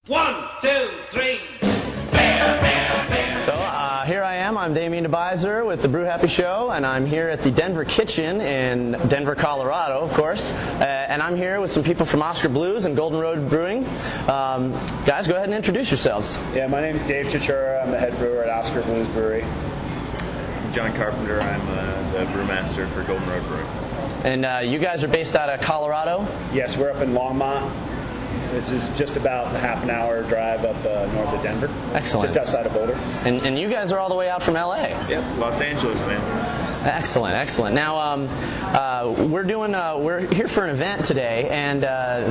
1, 2, 3. So here I am. I'm Damian DeBuiser with the Brew Happy Show, and I'm here at the Denver Kitchen in Denver, Colorado, of course. And I'm here with some people from Oskar Blues and Golden Road Brewing. Guys, go ahead and introduce yourselves. Yeah, my name's Dave Chichura. I'm the head brewer at Oskar Blues Brewery. John Carpenter. I'm the brewmaster for Golden Road Brewing. And you guys are based out of Colorado? Yes, we're up in Longmont. This is just about a half an hour drive up north of Denver. Excellent. Just outside of Boulder. And you guys are all the way out from LA? Yep, Los Angeles, man. Excellent, excellent. Now we're here for an event today, and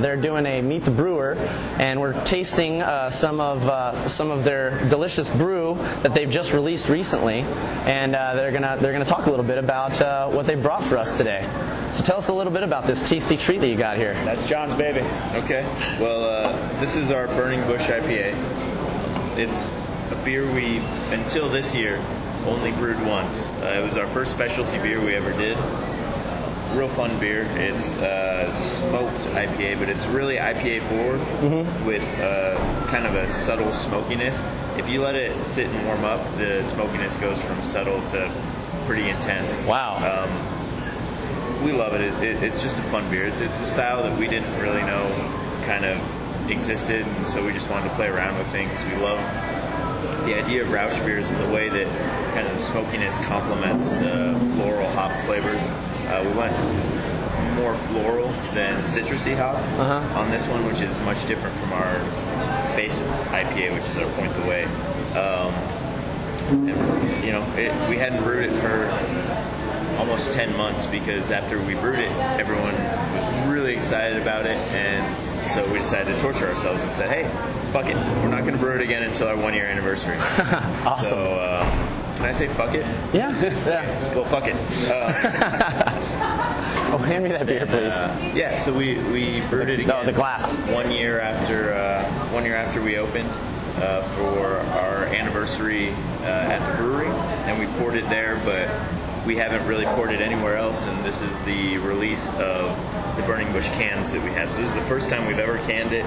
they're doing a Meet the Brewer, and we're tasting some of their delicious brew that they've just released recently, and they're gonna talk a little bit about what they brought for us today. So tell us a little bit about this tasty treat that you got here. That's John's baby. Okay. Well, this is our Burning Bush IPA. It's a beer we, until this year, only brewed once. It was our first specialty beer we ever did. Real fun beer. It's smoked IPA, but it's really IPA forward with kind of a subtle smokiness. If you let it sit and warm up, the smokiness goes from subtle to pretty intense. Wow. We love it. It's just a fun beer. It's a style that we didn't really know kind of existed, and so we just wanted to play around with things. We love the idea of Rausch beers and the way that kind of the smokiness complements the floral hop flavors. We went more floral than citrusy hop on this one, which is much different from our base IPA, which is our Point the Way. And, you know, we hadn't brewed it for almost 10 months because after we brewed it, everyone was really excited about it, and so we decided to torture ourselves and said, hey, fuck it, we're not going to brew it again until our 1 year anniversary. Awesome. So, can I say fuck it? Yeah. Yeah. Well, fuck it. Oh, hand me that beer, please. Yeah, so we brewed it again. Oh, the glass. 1 year after we opened for our anniversary at the brewery, and we poured it there, but we haven't really poured it anywhere else, and this is the release of the Burning Bush cans that we have. So this is the first time we've ever canned it.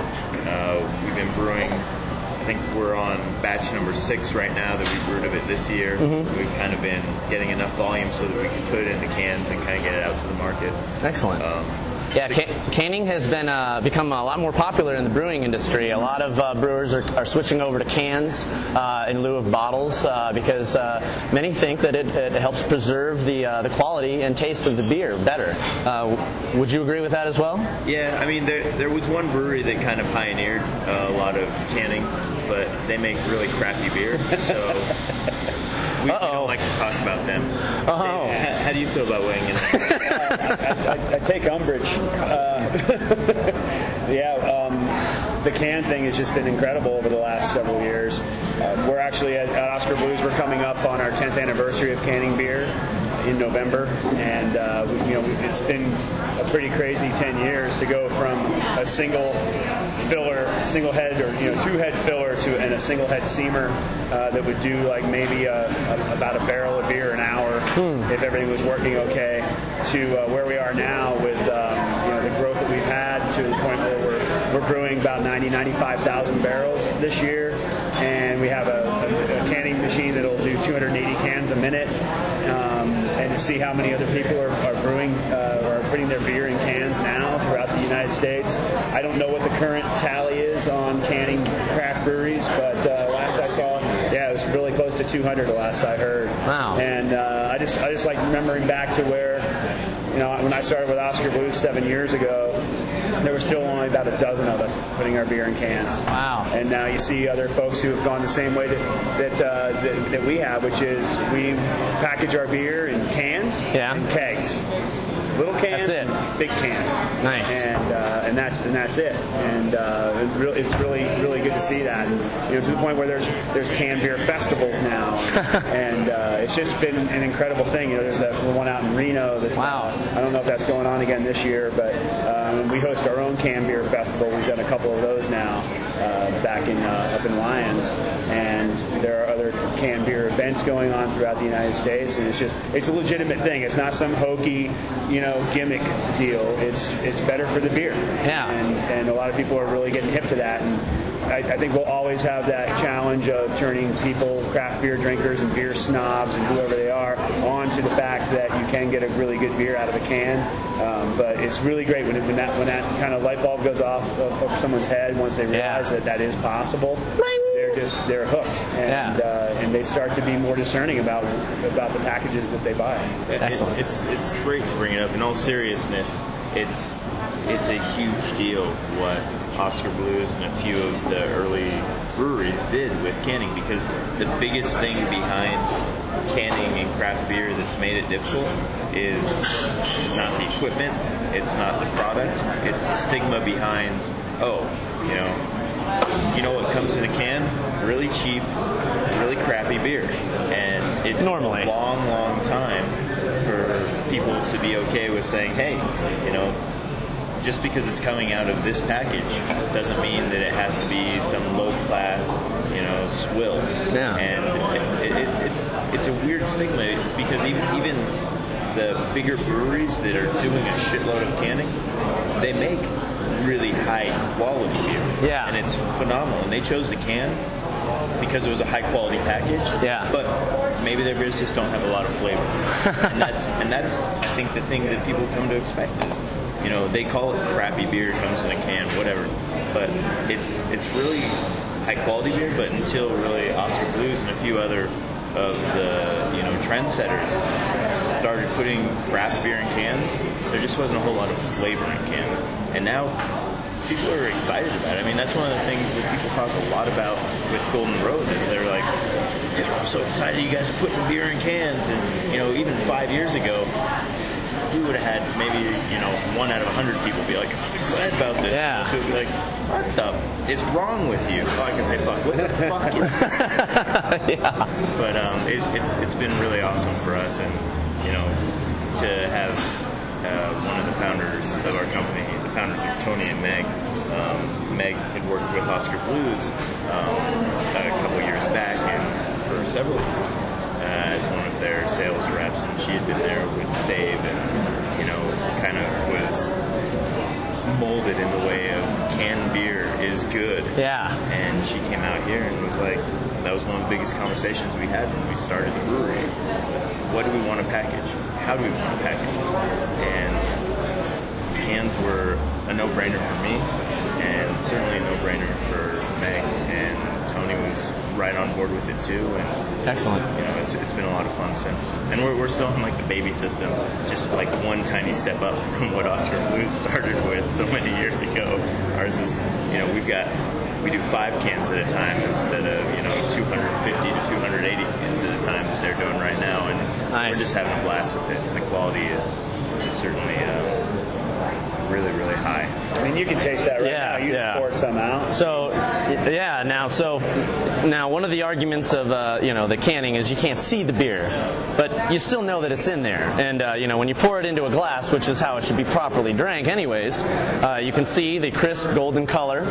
We've been brewing, I think we're on batch number 6 right now that we brewed of it this year. We've kind of been getting enough volume so that we can put it into cans and kind of get it out to the market. Excellent. Canning has been become a lot more popular in the brewing industry. A lot of brewers are switching over to cans in lieu of bottles because many think that it helps preserve the quality and taste of the beer better. Would you agree with that as well? Yeah, I mean, there was one brewery that kind of pioneered a lot of canning, but they make really crappy beer, so we don't like to talk about them. How do you feel about weighing in? I take umbrage. The can thing has just been incredible over the last several years. We're actually at Oskar Blues. We're coming up on our 10th anniversary of canning beer in November, and it's been a pretty crazy 10 years to go from a single head or 2-head filler and a single head seamer that would do like maybe about a barrel of beer an hour if everything was working okay, to where we are now with the growth that we've had to the point where we're brewing about 95,000 barrels this year, and we have a canning machine that'll do 280 cans a minute. And to see how many other people are brewing or are putting their beer in cans now throughout the United States. I don't know what the current tally is on canning craft breweries, but last I saw, it was really close to 200 the last I heard. Wow. And I just like remembering back to where, when I started with Oskar Blues 7 years ago, there were still only about a dozen of us putting our beer in cans. Wow. And now you see other folks who have gone the same way that we have, which is we package our beer in cans and kegs. Little cans, big cans. Nice. And that's it. And it's really good to see that. To the point where there's canned beer festivals now, and it's just been an incredible thing. There's that one out in Reno that I don't know if that's going on again this year, but we host our own canned beer festival. We've done a couple of those now back up in Lyons, and there are other canned beer events going on throughout the United States, and it's a legitimate thing. It's not some hokey gimmick deal. It's better for the beer. Yeah. And a lot of people are really getting hip to that. And I think we'll always have that challenge of turning people, craft beer drinkers and beer snobs and whoever they are, onto the fact that you can get a really good beer out of a can. But it's really great when that kind of light bulb goes off of someone's head once they realize that is possible. They're hooked, and they start to be more discerning about the packages that they buy. It's great to bring it up. In all seriousness, it's a huge deal what Oskar Blues and a few of the early breweries did with canning, because the biggest thing behind canning and craft beer that's made it difficult is not the equipment, it's not the product, it's the stigma behind, you know what comes in a can? Really cheap, really crappy beer. And it's normally a long time for people to be okay with saying, hey, just because it's coming out of this package doesn't mean that it has to be some low class, swill. Yeah. And it's a weird stigma, because even the bigger breweries that are doing a shitload of canning, they make really high quality beer. Yeah. And it's phenomenal. And they chose the can because it was a high quality package. Yeah. But maybe their beers just don't have a lot of flavor. and that's I think the thing that people come to expect is, they call it crappy beer, comes in a can, whatever. But it's really high quality beer. But until really Oskar Blues and a few other of the trendsetters started putting craft beer in cans, there just wasn't a whole lot of flavor in cans. And now people are excited about it. I mean, that's one of the things that people talk a lot about with Golden Road, is they're like, I'm so excited you guys are putting beer in cans. And even 5 years ago, we would have had maybe 1 out of 100 people be like, I'm excited about this. Yeah. And people would be like, what the is wrong with you? Oh, I can say fuck. What the fuck is Yeah. But it's been really awesome for us, and to have one of the founders of our company, the founders are Tony and Meg. Meg had worked with Oskar Blues a couple years back, and for several years as one of their sales reps, and she had been there with Dave, and kind of was molded in the way of canned beer is good. Yeah. And she came out here and was like, that was one of the biggest conversations we had when we started the brewery. Was, what do we want to package? How do we want to package it? And cans were a no-brainer for me, and certainly a no-brainer for Meg. And Tony was right on board with it too. And excellent. It's been a lot of fun since. And we're still on like the baby system, just like one tiny step up from what Oskar Blues started with so many years ago. Ours is, we do 5 cans at a time instead of 250 to 280 cans at a time that they're doing right now, and nice. We're just having a blast with it. The quality is certainly really, really high. I mean, you can taste that right now. You just poured some out. So, now one of the arguments of the canning is you can't see the beer, but you still know that it's in there. And when you pour it into a glass, which is how it should be properly drank, anyways, you can see the crisp golden color,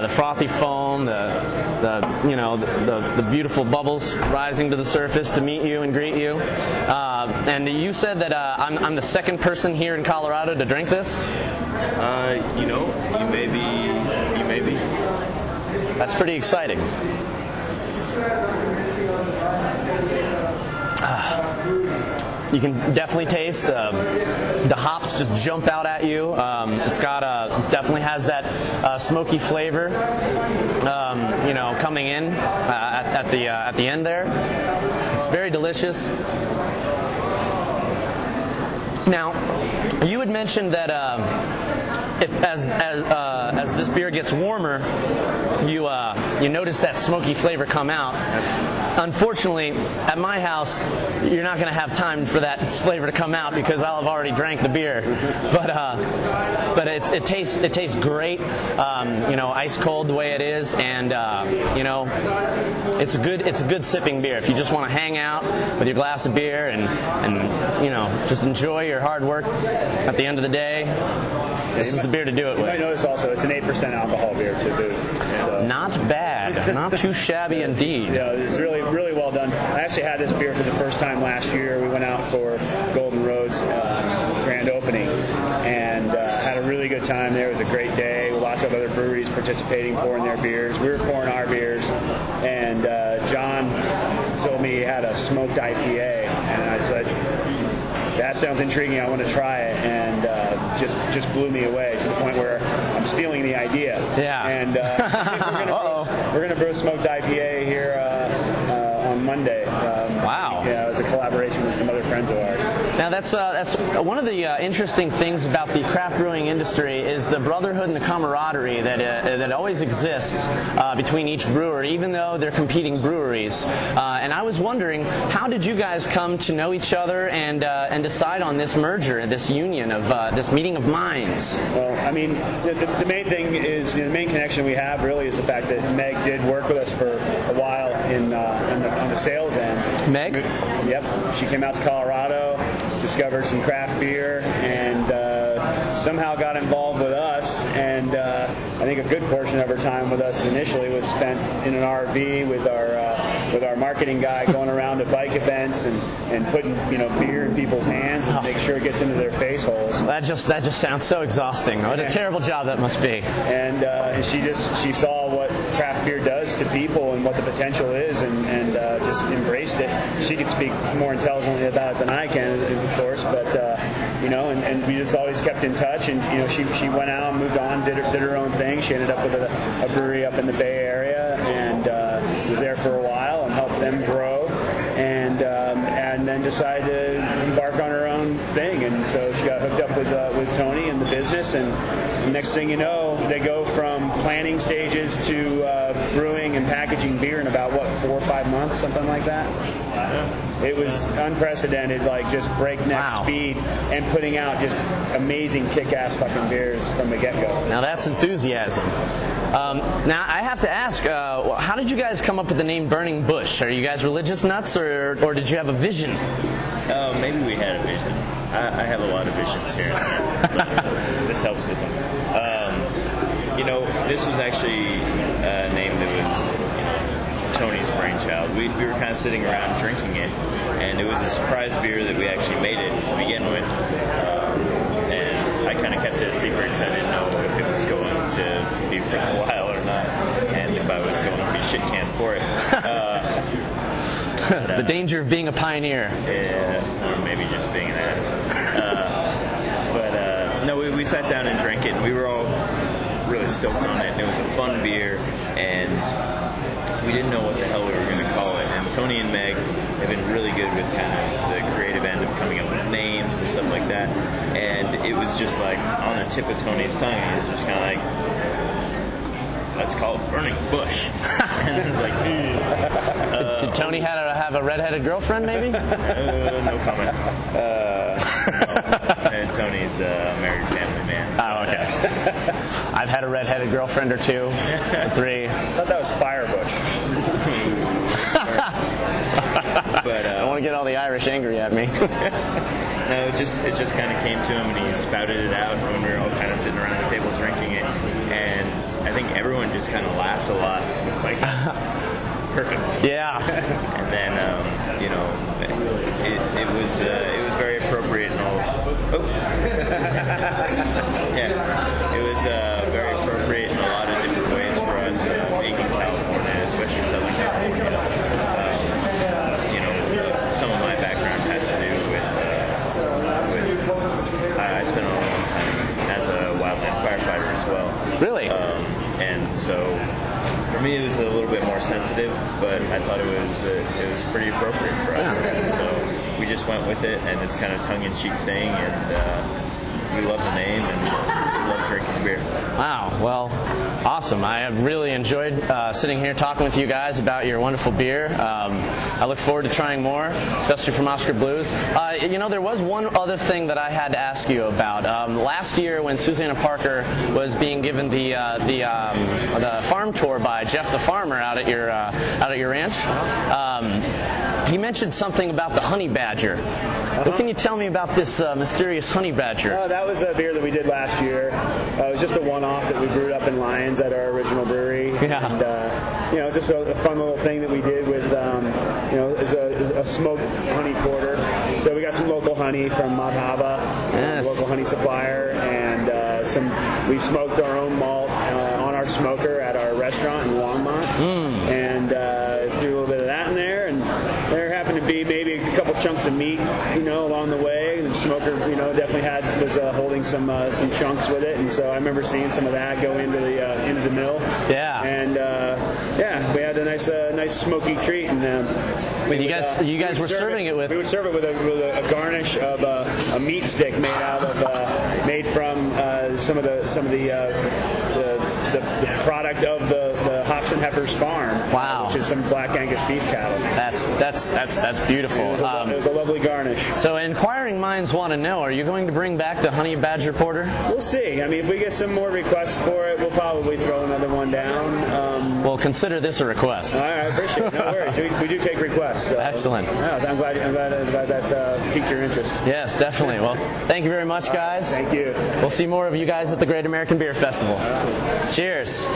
the frothy foam, the beautiful bubbles rising to the surface to meet you and greet you. And you said that I'm the second person here in Colorado to drink this. You may be. That's pretty exciting. You can definitely taste the hops just jump out at you. It's got definitely has that smoky flavor, coming in at the end there. It's very delicious. Now, you had mentioned that as this beer gets warmer, you notice that smoky flavor come out. Unfortunately, at my house, you're not going to have time for that flavor to come out because I'll have already drank the beer. But it tastes great. Ice cold the way it is, and it's a good sipping beer if you just want to hang out with your glass of beer and just enjoy your hard work at the end of the day. This is the beer to do it with. You might notice also it's an 8% alcohol beer to boot. So. Not bad. Not too shabby indeed. Yeah, it's really, really well done. I actually had this beer for the first time last year. We went out for Golden Road's grand opening and had a really good time there. It was a great day. Lots of other breweries participating, pouring their beers. We were pouring our beers, and John told me he had a smoked IPA, and I said, that sounds intriguing, I want to try it, and just blew me away to the point where I'm stealing the idea. Yeah. And we're going to brew a smoked IPA here on Monday. Wow. Yeah, it was a collaboration with some other friends of ours. Now that's one of the interesting things about the craft brewing industry is the brotherhood and the camaraderie that always exists between each brewer, even though they're competing breweries. And I was wondering, how did you guys come to know each other and decide on this merger, this union of this meeting of minds? Well, I mean, the main thing is, the main connection we have really is the fact that Meg did work with us for a while on the sales end. Meg? Yep. She came out to Colorado, discovered some craft beer, and somehow got involved with us. And I think a good portion of her time with us initially was spent in an RV with our marketing guy, going around to bike events and putting beer in people's hands and make sure it gets into their face holes. That just sounds so exhausting. What a terrible job that must be. And she saw what craft beer does to people and what the potential is, and just embraced it. She could speak more intelligently about it than I can, of course, but and we just always kept in touch. And she went out and moved on, did her own thing. She ended up with a brewery up in the Bay Area, and was there for a while and helped them grow, and then decided to embark on her own thing. And so she got hooked up with Tony and the business, and the next thing you know, they go from planning stages to brewing and packaging beer in about 4 or 5 months, something like that. It was unprecedented, like just breakneck speed, and putting out just amazing kick-ass fucking beers from the get-go. Now that's enthusiasm. Now I have to ask, how did you guys come up with the name Burning Bush? Are you guys religious nuts, or did you have a vision? Maybe we had a vision. I have a lot of visions here. This helps with them. This was actually a name that was Tony's brainchild. We were kind of sitting around drinking it, and it was a surprise beer that we actually made it to begin with. And I kind of kept it a secret because I didn't know if it was going to be worth a while or not, and if I was going to be shit canned for it. The danger of being a pioneer. Yeah, or maybe just being an ass. No, we sat down and drank it, and we were all really stoked on it. And it was a fun beer, and we didn't know what the hell we were going to call it. And Tony and Meg have been really good with kind of the creative end of coming up with names and stuff like that. And it was just like on the tip of Tony's tongue. He was just kind of like, let's call it Burning Bush. And it was like, did Tony have a redheaded girlfriend, maybe? No comment. And Tony's a married family man. Oh, okay. I've had a redheaded girlfriend or 2, or 3. I thought that was Firebush. But I don't want to get all the Irish angry at me. No, it just kind of came to him, and he spouted it out when we were all kind of sitting around the table drinking it, and I think everyone just kind of laughed a lot. It's like, perfect. Yeah. And then it was very appropriate and all. Oh. Yeah, it was very appropriate in a lot of different ways for us being in California, especially Southern California. Some of my background has to do with I spent a long time as a wildland firefighter as well. Really? And so for me it was a little bit more sensitive, but I thought it was pretty appropriate for us. Yeah. So we just went with it, and it's kind of a tongue-in-cheek thing, and we love the name and we love drinking beer. Wow, well, awesome. I have really enjoyed sitting here talking with you guys about your wonderful beer. I look forward to trying more, especially from Oskar Blues. There was one other thing that I had to ask you about. Last year, when Susanna Parker was being given the farm tour by Jeff the farmer out at your ranch, he mentioned something about the honey badger. What can you tell me about this mysterious honey badger? That was a beer that we did last year. It was just a one-off that we brewed up in Lyons at our original brewery. Yeah. And, just a fun little thing that we did with, is a smoked honey porter. So we got some local honey from Madhava, yes. local honey supplier, and we smoked our own malt on our our smoker at our restaurant in Longmont, and threw a little bit of that in there, and there happened to be maybe a couple chunks of meat, along the way. The smoker, definitely was holding some chunks with it, and so I remember seeing some of that go into the mill. Yeah. And we had a nice smoky treat, and you guys were serving it with. We would serve it with a garnish of a meat stick made from some of the product of the Hops and Heifers farm. Wow. Which is some Black Angus beef cattle. That's beautiful. It was a lovely garnish. So inquiring minds want to know, are you going to bring back the Honey Badger Porter? We'll see. I mean, if we get some more requests for it, we'll probably throw another one down. Well, consider this a request. All right, I appreciate it. No worries. We do take requests. So. Excellent. Yeah, I'm glad that piqued your interest. Yes, definitely. Well, thank you very much, guys. Thank you. We'll see more of you guys at the Great American Beer Festival. Cheers.